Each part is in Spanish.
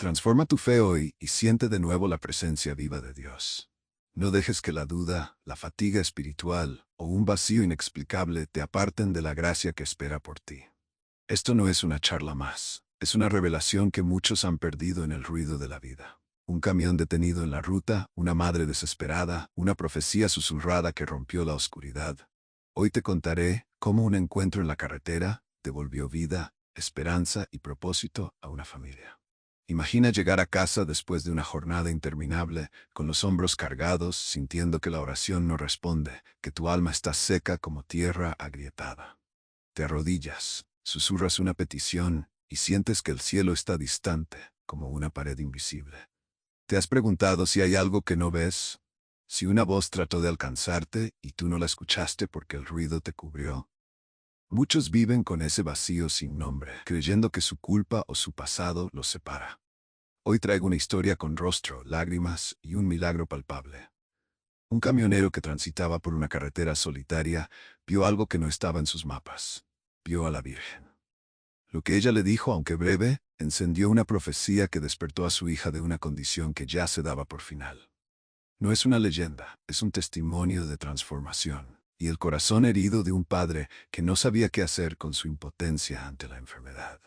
Transforma tu fe hoy y siente de nuevo la presencia viva de Dios. No dejes que la duda, la fatiga espiritual o un vacío inexplicable te aparten de la gracia que espera por ti. Esto no es una charla más, es una revelación que muchos han perdido en el ruido de la vida. Un camión detenido en la ruta, una madre desesperada, una profecía susurrada que rompió la oscuridad. Hoy te contaré cómo un encuentro en la carretera devolvió vida, esperanza y propósito a una familia. Imagina llegar a casa después de una jornada interminable, con los hombros cargados, sintiendo que la oración no responde, que tu alma está seca como tierra agrietada. Te arrodillas, susurras una petición y sientes que el cielo está distante, como una pared invisible. ¿Te has preguntado si hay algo que no ves? Si una voz trató de alcanzarte y tú no la escuchaste porque el ruido te cubrió. Muchos viven con ese vacío sin nombre, creyendo que su culpa o su pasado los separa. Hoy traigo una historia con rostro, lágrimas y un milagro palpable. Un camionero que transitaba por una carretera solitaria vio algo que no estaba en sus mapas. Vio a la Virgen. Lo que ella le dijo, aunque breve, encendió una profecía que despertó a su hija de una condición que ya se daba por final. No es una leyenda, es un testimonio de transformación y el corazón herido de un padre que no sabía qué hacer con su impotencia ante la enfermedad.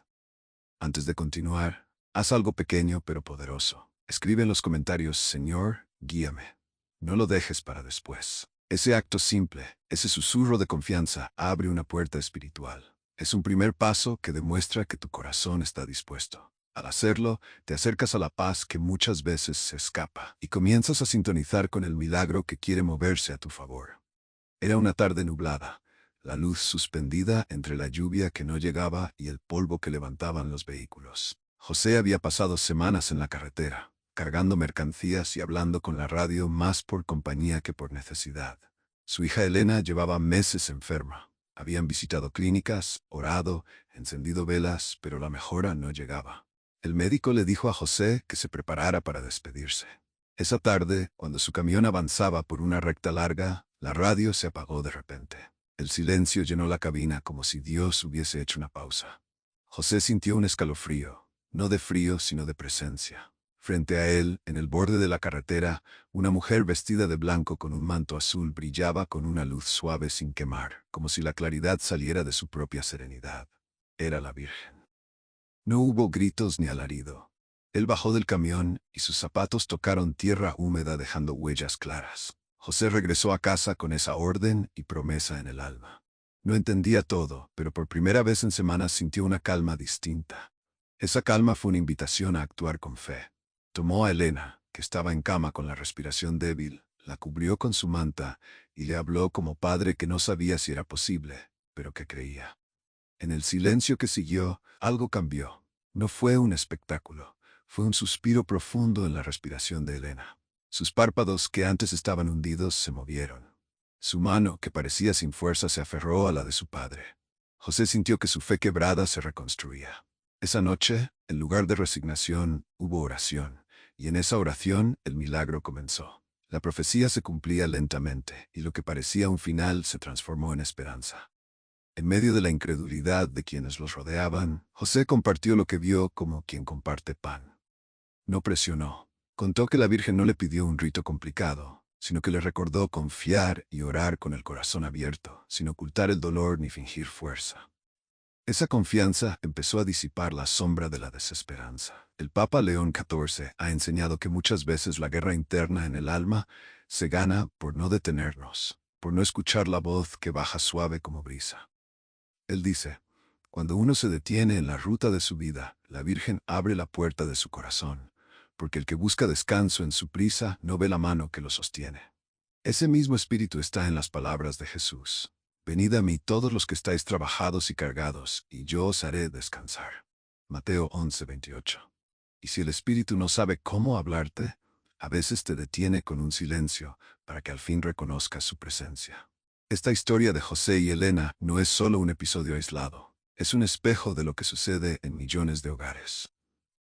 Antes de continuar, haz algo pequeño pero poderoso. Escribe en los comentarios: Señor, guíame. No lo dejes para después. Ese acto simple, ese susurro de confianza, abre una puerta espiritual. Es un primer paso que demuestra que tu corazón está dispuesto. Al hacerlo, te acercas a la paz que muchas veces se escapa y comienzas a sintonizar con el milagro que quiere moverse a tu favor. Era una tarde nublada, la luz suspendida entre la lluvia que no llegaba y el polvo que levantaban los vehículos. José había pasado semanas en la carretera, cargando mercancías y hablando con la radio más por compañía que por necesidad. Su hija Elena llevaba meses enferma. Habían visitado clínicas, orado, encendido velas, pero la mejora no llegaba. El médico le dijo a José que se preparara para despedirse. Esa tarde, cuando su camión avanzaba por una recta larga, la radio se apagó de repente. El silencio llenó la cabina como si Dios hubiese hecho una pausa. José sintió un escalofrío, no de frío sino de presencia. Frente a él, en el borde de la carretera, una mujer vestida de blanco con un manto azul brillaba con una luz suave sin quemar, como si la claridad saliera de su propia serenidad. Era la Virgen. No hubo gritos ni alarido. Él bajó del camión y sus zapatos tocaron tierra húmeda dejando huellas claras. José regresó a casa con esa orden y promesa en el alma. No entendía todo, pero por primera vez en semanas sintió una calma distinta. Esa calma fue una invitación a actuar con fe. Tomó a Elena, que estaba en cama con la respiración débil, la cubrió con su manta y le habló como padre que no sabía si era posible, pero que creía. En el silencio que siguió, algo cambió. No fue un espectáculo, fue un suspiro profundo en la respiración de Elena. Sus párpados, que antes estaban hundidos, se movieron. Su mano, que parecía sin fuerza, se aferró a la de su padre. José sintió que su fe quebrada se reconstruía. Esa noche, en lugar de resignación, hubo oración, y en esa oración el milagro comenzó. La profecía se cumplía lentamente, y lo que parecía un final se transformó en esperanza. En medio de la incredulidad de quienes los rodeaban, José compartió lo que vio como quien comparte pan. No presionó. Contó que la Virgen no le pidió un rito complicado, sino que le recordó confiar y orar con el corazón abierto, sin ocultar el dolor ni fingir fuerza. Esa confianza empezó a disipar la sombra de la desesperanza. El Papa León XIV ha enseñado que muchas veces la guerra interna en el alma se gana por no detenernos, por no escuchar la voz que baja suave como brisa. Él dice: cuando uno se detiene en la ruta de su vida, la Virgen abre la puerta de su corazón, porque el que busca descanso en su prisa no ve la mano que lo sostiene. Ese mismo espíritu está en las palabras de Jesús. Venid a mí todos los que estáis trabajados y cargados, y yo os haré descansar. Mateo 11:28. Y si el espíritu no sabe cómo hablarte, a veces te detiene con un silencio para que al fin reconozcas su presencia. Esta historia de José y Elena no es solo un episodio aislado, es un espejo de lo que sucede en millones de hogares.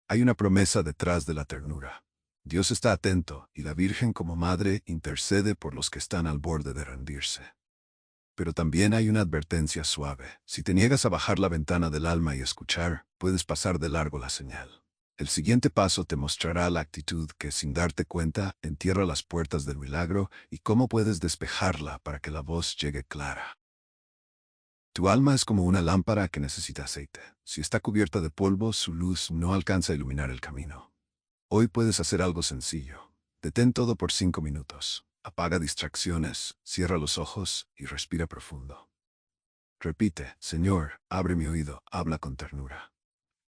Hay una promesa detrás de la ternura. Dios está atento y la Virgen como madre intercede por los que están al borde de rendirse. Pero también hay una advertencia suave. Si te niegas a bajar la ventana del alma y escuchar, puedes pasar de largo la señal. El siguiente paso te mostrará la actitud que, sin darte cuenta, entierra las puertas del milagro y cómo puedes despejarla para que la voz llegue clara. Tu alma es como una lámpara que necesita aceite. Si está cubierta de polvo, su luz no alcanza a iluminar el camino. Hoy puedes hacer algo sencillo. Detén todo por 5 minutos. Apaga distracciones, cierra los ojos y respira profundo. Repite, Señor, abre mi oído, habla con ternura.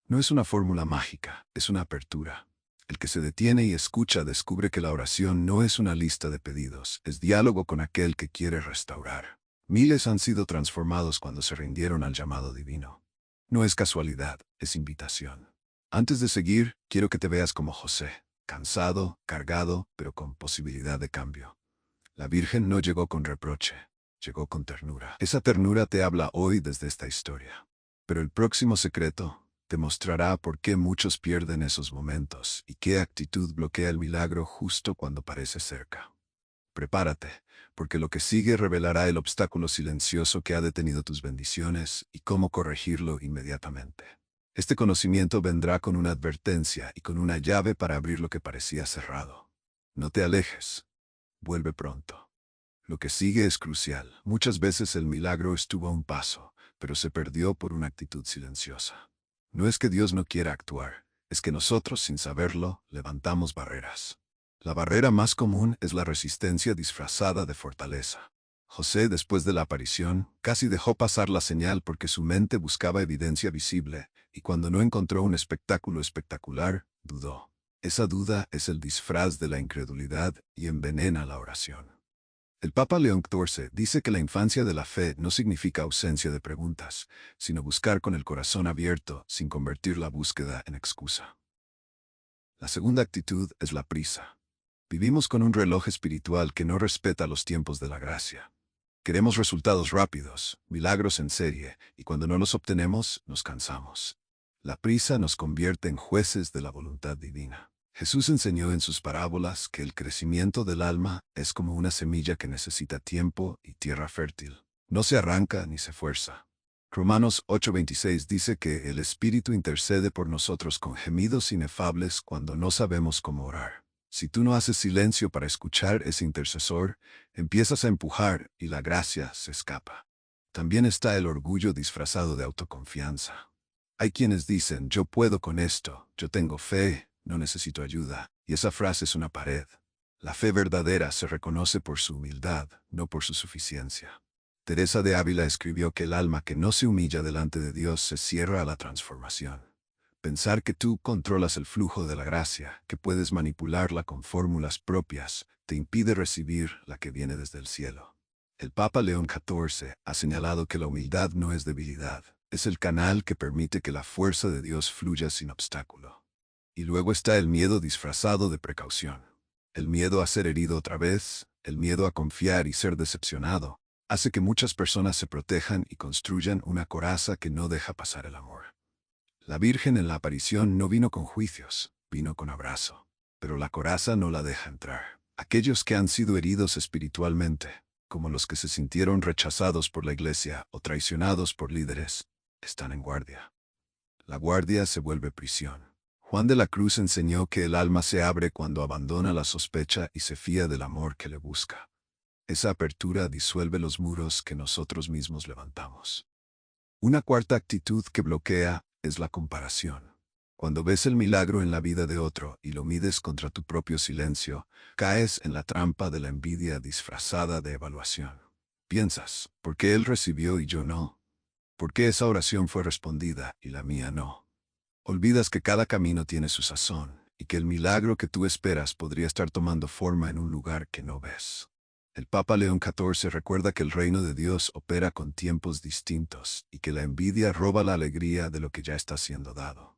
No es una fórmula mágica, es una apertura. El que se detiene y escucha descubre que la oración no es una lista de pedidos, es diálogo con aquel que quiere restaurar. Miles han sido transformados cuando se rindieron al llamado divino. No es casualidad, es invitación. Antes de seguir, quiero que te veas como José, cansado, cargado, pero con posibilidad de cambio. La Virgen no llegó con reproche, llegó con ternura. Esa ternura te habla hoy desde esta historia. Pero el próximo secreto te mostrará por qué muchos pierden esos momentos y qué actitud bloquea el milagro justo cuando parece cerca. Prepárate, porque lo que sigue revelará el obstáculo silencioso que ha detenido tus bendiciones y cómo corregirlo inmediatamente. Este conocimiento vendrá con una advertencia y con una llave para abrir lo que parecía cerrado. No te alejes. Vuelve pronto. Lo que sigue es crucial. Muchas veces el milagro estuvo a un paso, pero se perdió por una actitud silenciosa. No es que Dios no quiera actuar, es que nosotros, sin saberlo, levantamos barreras. La barrera más común es la resistencia disfrazada de fortaleza. José, después de la aparición, casi dejó pasar la señal porque su mente buscaba evidencia visible, y cuando no encontró un espectáculo espectacular, dudó. Esa duda es el disfraz de la incredulidad y envenena la oración. El Papa León XIV dice que la infancia de la fe no significa ausencia de preguntas, sino buscar con el corazón abierto sin convertir la búsqueda en excusa. La segunda actitud es la prisa. Vivimos con un reloj espiritual que no respeta los tiempos de la gracia. Queremos resultados rápidos, milagros en serie, y cuando no los obtenemos, nos cansamos. La prisa nos convierte en jueces de la voluntad divina. Jesús enseñó en sus parábolas que el crecimiento del alma es como una semilla que necesita tiempo y tierra fértil. No se arranca ni se fuerza. Romanos 8:26 dice que el Espíritu intercede por nosotros con gemidos inefables cuando no sabemos cómo orar. Si tú no haces silencio para escuchar ese intercesor, empiezas a empujar y la gracia se escapa. También está el orgullo disfrazado de autoconfianza. Hay quienes dicen, yo puedo con esto, yo tengo fe, no necesito ayuda, y esa frase es una pared. La fe verdadera se reconoce por su humildad, no por su suficiencia. Teresa de Ávila escribió que el alma que no se humilla delante de Dios se cierra a la transformación. Pensar que tú controlas el flujo de la gracia, que puedes manipularla con fórmulas propias, te impide recibir la que viene desde el cielo. El Papa León XIV ha señalado que la humildad no es debilidad, es el canal que permite que la fuerza de Dios fluya sin obstáculo. Y luego está el miedo disfrazado de precaución. El miedo a ser herido otra vez, el miedo a confiar y ser decepcionado, hace que muchas personas se protejan y construyan una coraza que no deja pasar el amor. La Virgen en la aparición no vino con juicios, vino con abrazo. Pero la coraza no la deja entrar. Aquellos que han sido heridos espiritualmente, como los que se sintieron rechazados por la iglesia o traicionados por líderes, están en guardia. La guardia se vuelve prisión. Juan de la Cruz enseñó que el alma se abre cuando abandona la sospecha y se fía del amor que le busca. Esa apertura disuelve los muros que nosotros mismos levantamos. Una cuarta actitud que bloquea es la comparación. Cuando ves el milagro en la vida de otro y lo mides contra tu propio silencio, caes en la trampa de la envidia disfrazada de evaluación. Piensas, ¿por qué él recibió y yo no? ¿Por qué esa oración fue respondida y la mía no? Olvidas que cada camino tiene su sazón y que el milagro que tú esperas podría estar tomando forma en un lugar que no ves. El Papa León XIV recuerda que el reino de Dios opera con tiempos distintos y que la envidia roba la alegría de lo que ya está siendo dado.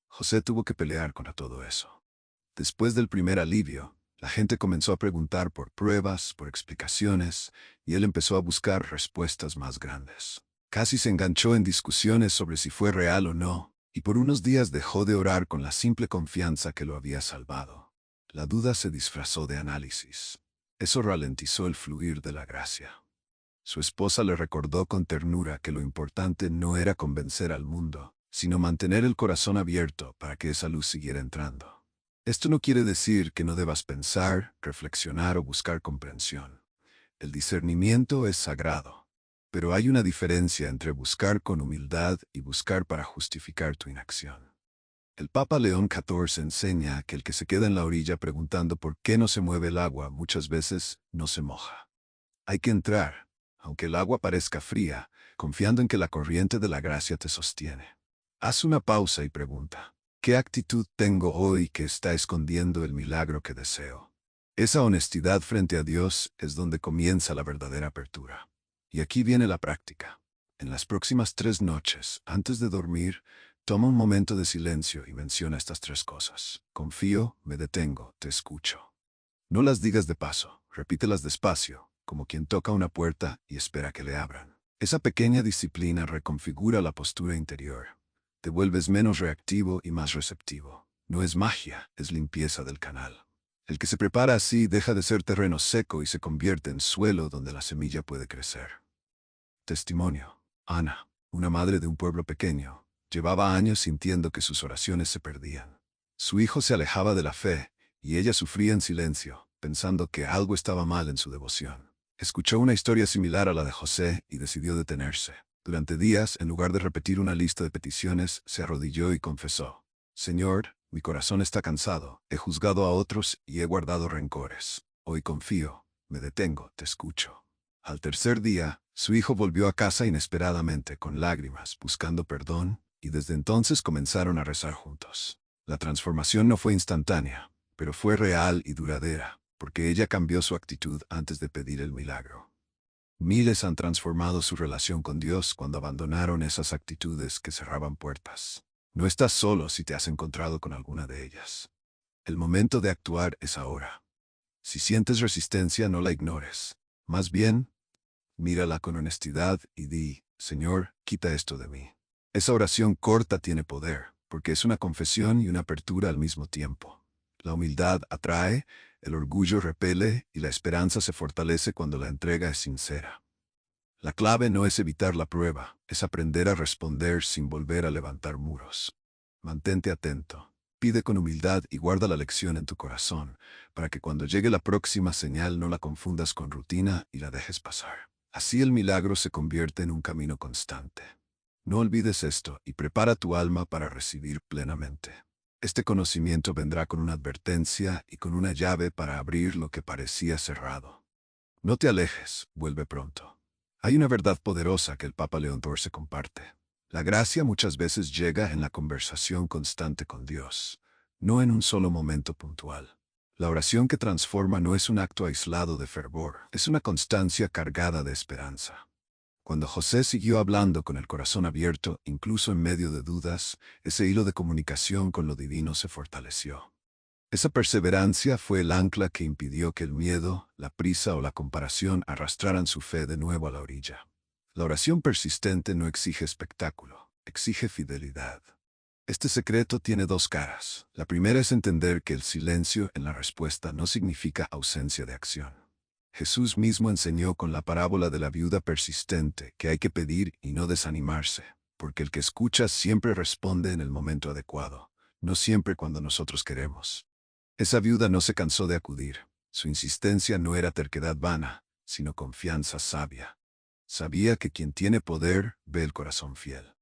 José tuvo que pelear contra todo eso. Después del primer alivio, la gente comenzó a preguntar por pruebas, por explicaciones, y él empezó a buscar respuestas más grandes. Casi se enganchó en discusiones sobre si fue real o no, y por unos días dejó de orar con la simple confianza que lo había salvado. La duda se disfrazó de análisis. Eso ralentizó el fluir de la gracia. Su esposa le recordó con ternura que lo importante no era convencer al mundo, sino mantener el corazón abierto para que esa luz siguiera entrando. Esto no quiere decir que no debas pensar, reflexionar o buscar comprensión. El discernimiento es sagrado, pero hay una diferencia entre buscar con humildad y buscar para justificar tu inacción. El Papa León XIV enseña que el que se queda en la orilla preguntando por qué no se mueve el agua muchas veces no se moja. Hay que entrar, aunque el agua parezca fría, confiando en que la corriente de la gracia te sostiene. Haz una pausa y pregunta, ¿qué actitud tengo hoy que está escondiendo el milagro que deseo? Esa honestidad frente a Dios es donde comienza la verdadera apertura. Y aquí viene la práctica. En las próximas 3 noches, antes de dormir, toma un momento de silencio y menciona estas 3 cosas. Confío, me detengo, te escucho. No las digas de paso, repítelas despacio, como quien toca una puerta y espera que le abran. Esa pequeña disciplina reconfigura la postura interior. Te vuelves menos reactivo y más receptivo. No es magia, es limpieza del canal. El que se prepara así deja de ser terreno seco y se convierte en suelo donde la semilla puede crecer. Testimonio. Ana, una madre de un pueblo pequeño, llevaba años sintiendo que sus oraciones se perdían. Su hijo se alejaba de la fe, y ella sufría en silencio, pensando que algo estaba mal en su devoción. Escuchó una historia similar a la de José y decidió detenerse. Durante días, en lugar de repetir una lista de peticiones, se arrodilló y confesó: Señor, mi corazón está cansado, he juzgado a otros y he guardado rencores. Hoy confío, me detengo, te escucho. Al tercer día, su hijo volvió a casa inesperadamente con lágrimas, buscando perdón, y desde entonces comenzaron a rezar juntos. La transformación no fue instantánea, pero fue real y duradera, porque ella cambió su actitud antes de pedir el milagro. Miles han transformado su relación con Dios cuando abandonaron esas actitudes que cerraban puertas. No estás solo si te has encontrado con alguna de ellas. El momento de actuar es ahora. Si sientes resistencia, no la ignores. Más bien, mírala con honestidad y di: Señor, quita esto de mí. Esa oración corta tiene poder, porque es una confesión y una apertura al mismo tiempo. La humildad atrae, el orgullo repele y la esperanza se fortalece cuando la entrega es sincera. La clave no es evitar la prueba, es aprender a responder sin volver a levantar muros. Mantente atento, pide con humildad y guarda la lección en tu corazón, para que cuando llegue la próxima señal no la confundas con rutina y la dejes pasar. Así el milagro se convierte en un camino constante. No olvides esto y prepara tu alma para recibir plenamente. Este conocimiento vendrá con una advertencia y con una llave para abrir lo que parecía cerrado. No te alejes, vuelve pronto. Hay una verdad poderosa que el Papa León XIV comparte. La gracia muchas veces llega en la conversación constante con Dios, no en un solo momento puntual. La oración que transforma no es un acto aislado de fervor, es una constancia cargada de esperanza. Cuando José siguió hablando con el corazón abierto, incluso en medio de dudas, ese hilo de comunicación con lo divino se fortaleció. Esa perseverancia fue el ancla que impidió que el miedo, la prisa o la comparación arrastraran su fe de nuevo a la orilla. La oración persistente no exige espectáculo, exige fidelidad. Este secreto tiene 2 caras. La primera es entender que el silencio en la respuesta no significa ausencia de acción. Jesús mismo enseñó con la parábola de la viuda persistente que hay que pedir y no desanimarse, porque el que escucha siempre responde en el momento adecuado, no siempre cuando nosotros queremos. Esa viuda no se cansó de acudir. Su insistencia no era terquedad vana, sino confianza sabia. Sabía que quien tiene poder ve el corazón fiel.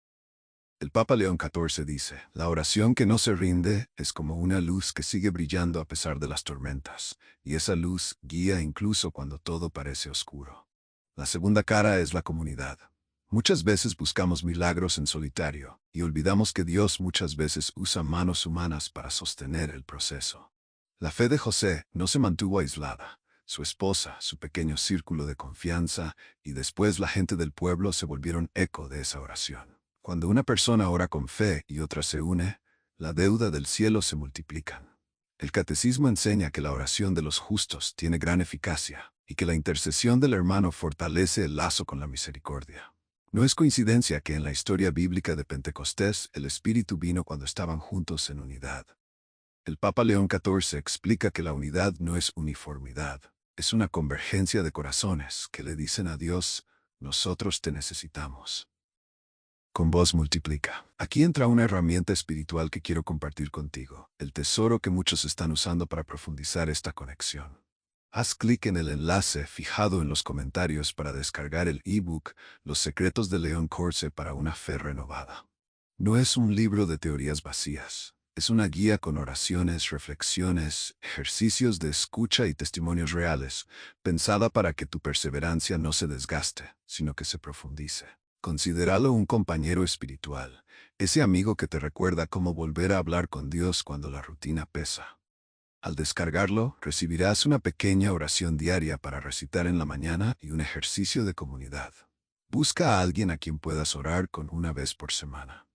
El Papa León XIV dice: la oración que no se rinde es como una luz que sigue brillando a pesar de las tormentas, y esa luz guía incluso cuando todo parece oscuro. La segunda cara es la comunidad. Muchas veces buscamos milagros en solitario, y olvidamos que Dios muchas veces usa manos humanas para sostener el proceso. La fe de José no se mantuvo aislada. Su esposa, su pequeño círculo de confianza, y después la gente del pueblo se volvieron eco de esa oración. Cuando una persona ora con fe y otra se une, la deuda del cielo se multiplican. El catecismo enseña que la oración de los justos tiene gran eficacia y que la intercesión del hermano fortalece el lazo con la misericordia. No es coincidencia que en la historia bíblica de Pentecostés el Espíritu vino cuando estaban juntos en unidad. El Papa León XIV explica que la unidad no es uniformidad, es una convergencia de corazones que le dicen a Dios: nosotros te necesitamos. Con voz multiplica. Aquí entra una herramienta espiritual que quiero compartir contigo, el tesoro que muchos están usando para profundizar esta conexión. Haz clic en el enlace fijado en los comentarios para descargar el ebook Los secretos de Leon Corse para una fe renovada. No es un libro de teorías vacías. Es una guía con oraciones, reflexiones, ejercicios de escucha y testimonios reales, pensada para que tu perseverancia no se desgaste, sino que se profundice. Considéralo un compañero espiritual, ese amigo que te recuerda cómo volver a hablar con Dios cuando la rutina pesa. Al descargarlo, recibirás una pequeña oración diaria para recitar en la mañana y un ejercicio de comunidad. Busca a alguien a quien puedas orar con una vez por semana.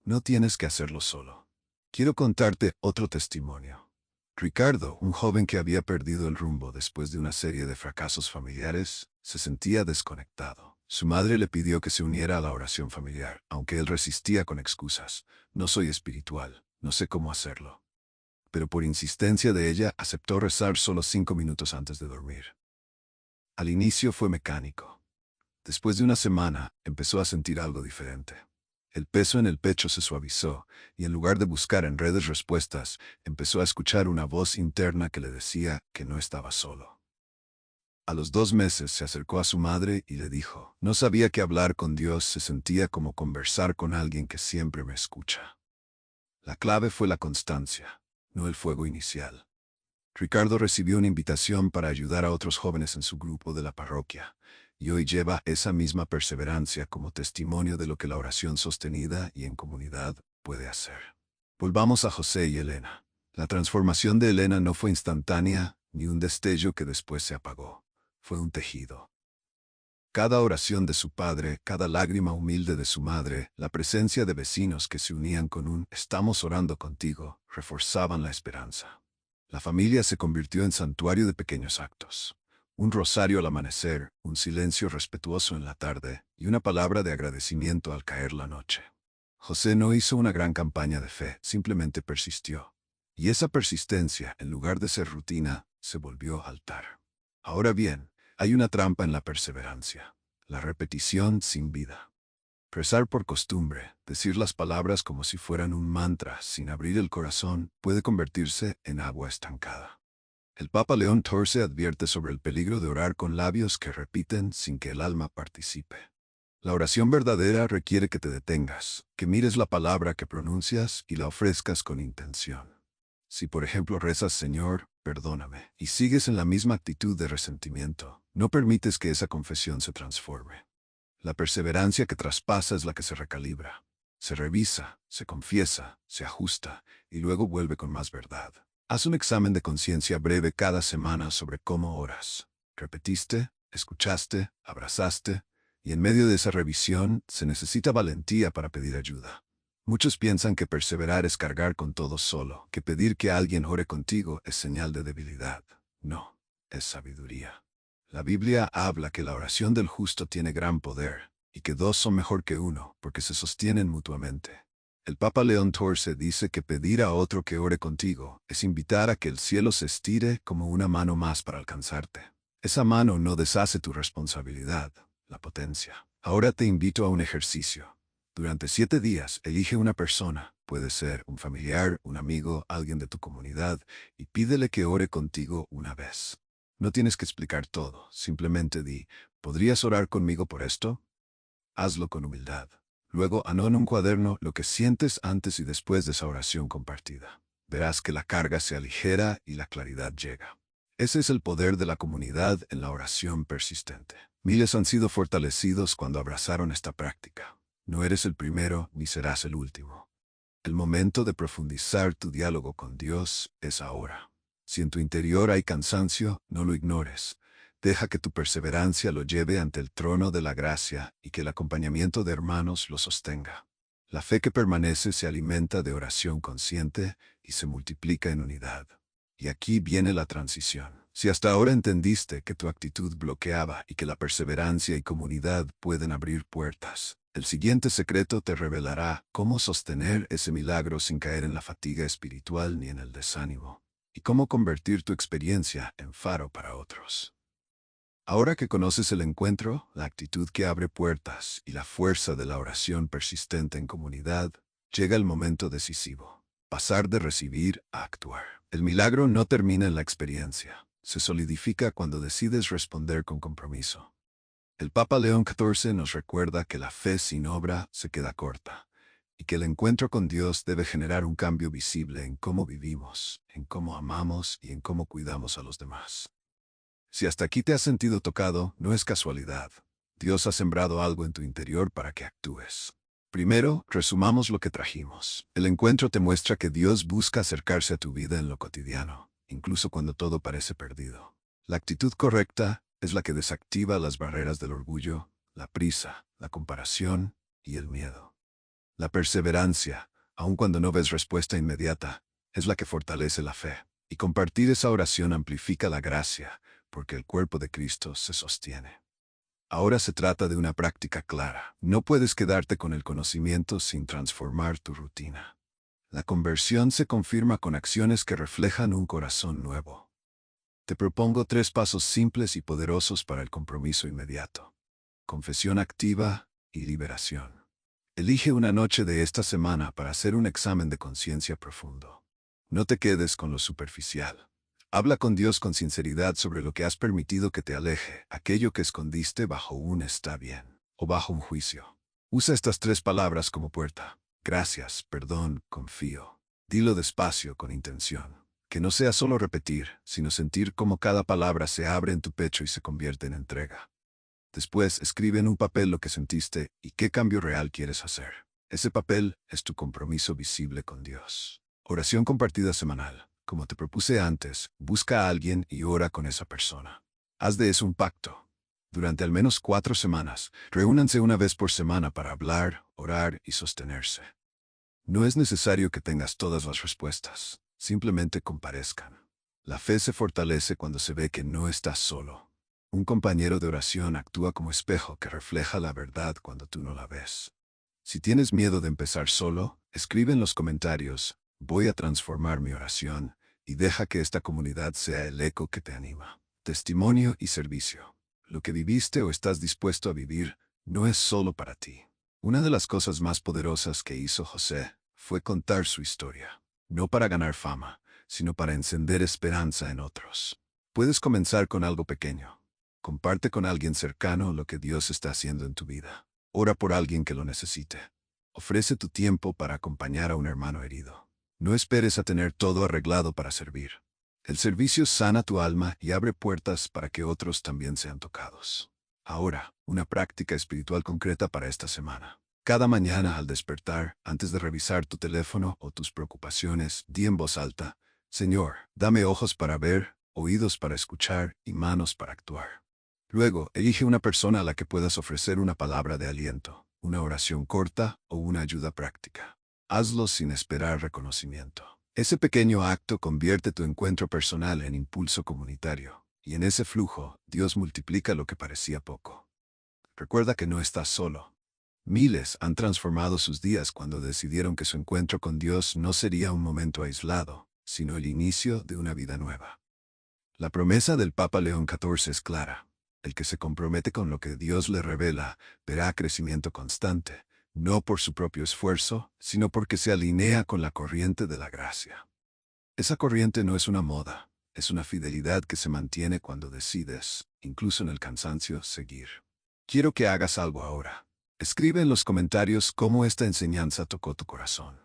No tienes que hacerlo solo. Quiero contarte otro testimonio. Ricardo, un joven que había perdido el rumbo después de una serie de fracasos familiares, se sentía desconectado. Su madre le pidió que se uniera a la oración familiar, aunque él resistía con excusas. No soy espiritual, no sé cómo hacerlo. Pero por insistencia de ella, aceptó rezar solo 5 minutos antes de dormir. Al inicio fue mecánico. Después de una semana, empezó a sentir algo diferente. El peso en el pecho se suavizó, y en lugar de buscar en redes respuestas, empezó a escuchar una voz interna que le decía que no estaba solo. A los 2 meses se acercó a su madre y le dijo, no sabía que hablar con Dios se sentía como conversar con alguien que siempre me escucha. La clave fue la constancia, no el fuego inicial. Ricardo recibió una invitación para ayudar a otros jóvenes en su grupo de la parroquia, y hoy lleva esa misma perseverancia como testimonio de lo que la oración sostenida y en comunidad puede hacer. Volvamos a José y Elena. La transformación de Elena no fue instantánea, ni un destello que después se apagó. Fue un tejido. Cada oración de su padre, cada lágrima humilde de su madre, la presencia de vecinos que se unían con un «estamos orando contigo», reforzaban la esperanza. La familia se convirtió en santuario de pequeños actos. Un rosario al amanecer, un silencio respetuoso en la tarde y una palabra de agradecimiento al caer la noche. José no hizo una gran campaña de fe, simplemente persistió. Y esa persistencia, en lugar de ser rutina, se volvió altar. Ahora bien, hay una trampa en la perseverancia: la repetición sin vida. Rezar por costumbre, decir las palabras como si fueran un mantra sin abrir el corazón, puede convertirse en agua estancada. El Papa León XIV advierte sobre el peligro de orar con labios que repiten sin que el alma participe. La oración verdadera requiere que te detengas, que mires la palabra que pronuncias y la ofrezcas con intención. Si por ejemplo rezas «Señor, perdóname», y sigues en la misma actitud de resentimiento, no permites que esa confesión se transforme. La perseverancia que traspasa es la que se recalibra. Se revisa, se confiesa, se ajusta, y luego vuelve con más verdad. Haz un examen de conciencia breve cada semana sobre cómo oras. ¿Repetiste? ¿Escuchaste? ¿Abrazaste? Y en medio de esa revisión, se necesita valentía para pedir ayuda. Muchos piensan que perseverar es cargar con todo solo, que pedir que alguien ore contigo es señal de debilidad. No, es sabiduría. La Biblia habla que la oración del justo tiene gran poder, y que 2 son mejor que 1, porque se sostienen mutuamente. El Papa León XIV dice que pedir a otro que ore contigo es invitar a que el cielo se estire como una mano más para alcanzarte. Esa mano no deshace tu responsabilidad, la potencia. Ahora te invito a un ejercicio. Durante 7 días, elige una persona, puede ser un familiar, un amigo, alguien de tu comunidad, y pídele que ore contigo una vez. No tienes que explicar todo, simplemente di, ¿podrías orar conmigo por esto? Hazlo con humildad. Luego anota en un cuaderno lo que sientes antes y después de esa oración compartida. Verás que la carga se aligera y la claridad llega. Ese es el poder de la comunidad en la oración persistente. Miles han sido fortalecidos cuando abrazaron esta práctica. No eres el primero ni serás el último. El momento de profundizar tu diálogo con Dios es ahora. Si en tu interior hay cansancio, no lo ignores. Deja que tu perseverancia lo lleve ante el trono de la gracia y que el acompañamiento de hermanos lo sostenga. La fe que permanece se alimenta de oración consciente y se multiplica en unidad. Y aquí viene la transición. Si hasta ahora entendiste que tu actitud bloqueaba y que la perseverancia y comunidad pueden abrir puertas, el siguiente secreto te revelará cómo sostener ese milagro sin caer en la fatiga espiritual ni en el desánimo, y cómo convertir tu experiencia en faro para otros. Ahora que conoces el encuentro, la actitud que abre puertas y la fuerza de la oración persistente en comunidad, llega el momento decisivo. Pasar de recibir a actuar. El milagro no termina en la experiencia. Se solidifica cuando decides responder con compromiso. El Papa León XIV nos recuerda que la fe sin obra se queda corta y que el encuentro con Dios debe generar un cambio visible en cómo vivimos, en cómo amamos y en cómo cuidamos a los demás. Si hasta aquí te has sentido tocado, no es casualidad. Dios ha sembrado algo en tu interior para que actúes. Primero, resumamos lo que trajimos. El encuentro te muestra que Dios busca acercarse a tu vida en lo cotidiano, incluso cuando todo parece perdido. La actitud correcta es la que desactiva las barreras del orgullo, la prisa, la comparación y el miedo. La perseverancia, aun cuando no ves respuesta inmediata, es la que fortalece la fe. Y compartir esa oración amplifica la gracia, porque el cuerpo de Cristo se sostiene. Ahora se trata de una práctica clara. No puedes quedarte con el conocimiento sin transformar tu rutina. La conversión se confirma con acciones que reflejan un corazón nuevo. Te propongo 3 pasos simples y poderosos para el compromiso inmediato. Confesión activa y liberación. Elige una noche de esta semana para hacer un examen de conciencia profundo. No te quedes con lo superficial. Habla con Dios con sinceridad sobre lo que has permitido que te aleje, aquello que escondiste bajo un está bien o bajo un juicio. Usa estas 3 palabras como puerta. Gracias, perdón, confío. Dilo despacio, con intención. Que no sea solo repetir, sino sentir cómo cada palabra se abre en tu pecho y se convierte en entrega. Después, escribe en un papel lo que sentiste y qué cambio real quieres hacer. Ese papel es tu compromiso visible con Dios. Oración compartida semanal. Como te propuse antes, busca a alguien y ora con esa persona. Haz de eso un pacto. Durante al menos 4 semanas, reúnanse una vez por semana para hablar, orar y sostenerse. No es necesario que tengas todas las respuestas. Simplemente comparezcan. La fe se fortalece cuando se ve que no estás solo. Un compañero de oración actúa como espejo que refleja la verdad cuando tú no la ves. Si tienes miedo de empezar solo, escribe en los comentarios, voy a transformar mi oración, y deja que esta comunidad sea el eco que te anima. Testimonio y servicio. Lo que viviste o estás dispuesto a vivir no es solo para ti. Una de las cosas más poderosas que hizo José fue contar su historia. No para ganar fama, sino para encender esperanza en otros. Puedes comenzar con algo pequeño. Comparte con alguien cercano lo que Dios está haciendo en tu vida. Ora por alguien que lo necesite. Ofrece tu tiempo para acompañar a un hermano herido. No esperes a tener todo arreglado para servir. El servicio sana tu alma y abre puertas para que otros también sean tocados. Ahora, una práctica espiritual concreta para esta semana. Cada mañana al despertar, antes de revisar tu teléfono o tus preocupaciones, di en voz alta, Señor, dame ojos para ver, oídos para escuchar y manos para actuar. Luego, elige una persona a la que puedas ofrecer una palabra de aliento, una oración corta o una ayuda práctica. Hazlo sin esperar reconocimiento. Ese pequeño acto convierte tu encuentro personal en impulso comunitario, y en ese flujo, Dios multiplica lo que parecía poco. Recuerda que no estás solo. Miles han transformado sus días cuando decidieron que su encuentro con Dios no sería un momento aislado, sino el inicio de una vida nueva. La promesa del Papa León XIV es clara. El que se compromete con lo que Dios le revela verá crecimiento constante, no por su propio esfuerzo, sino porque se alinea con la corriente de la gracia. Esa corriente no es una moda, es una fidelidad que se mantiene cuando decides, incluso en el cansancio, seguir. Quiero que hagas algo ahora. Escribe en los comentarios cómo esta enseñanza tocó tu corazón.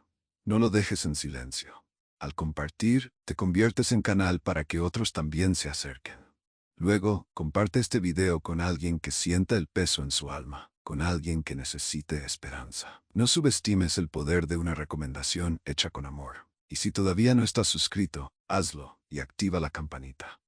No lo dejes en silencio. Al compartir, te conviertes en canal para que otros también se acerquen. Luego, comparte este video con alguien que sienta el peso en su alma, con alguien que necesite esperanza. No subestimes el poder de una recomendación hecha con amor. Y si todavía no estás suscrito, hazlo y activa la campanita.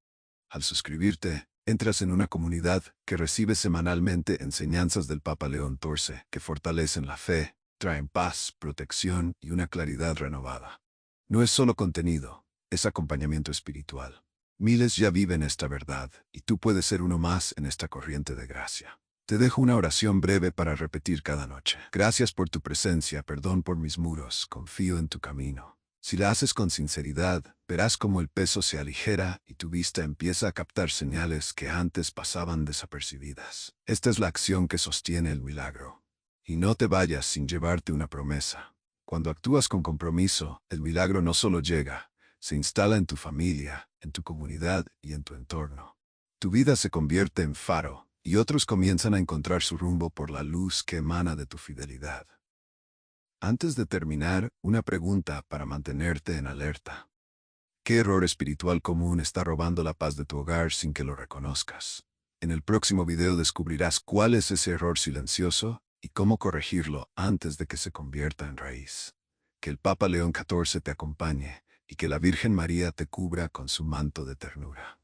Al suscribirte, entras en una comunidad que recibe semanalmente enseñanzas del Papa León XIV que fortalecen la fe, traen paz, protección y una claridad renovada. No es solo contenido, es acompañamiento espiritual. Miles ya viven esta verdad, y tú puedes ser uno más en esta corriente de gracia. Te dejo una oración breve para repetir cada noche. Gracias por tu presencia, perdón por mis muros, confío en tu camino. Si la haces con sinceridad, verás cómo el peso se aligera y tu vista empieza a captar señales que antes pasaban desapercibidas. Esta es la acción que sostiene el milagro. Y no te vayas sin llevarte una promesa. Cuando actúas con compromiso, el milagro no solo llega, se instala en tu familia, en tu comunidad y en tu entorno. Tu vida se convierte en faro, y otros comienzan a encontrar su rumbo por la luz que emana de tu fidelidad. Antes de terminar, una pregunta para mantenerte en alerta. ¿Qué error espiritual común está robando la paz de tu hogar sin que lo reconozcas? En el próximo video descubrirás cuál es ese error silencioso y cómo corregirlo antes de que se convierta en raíz. Que el Papa León XIV te acompañe y que la Virgen María te cubra con su manto de ternura.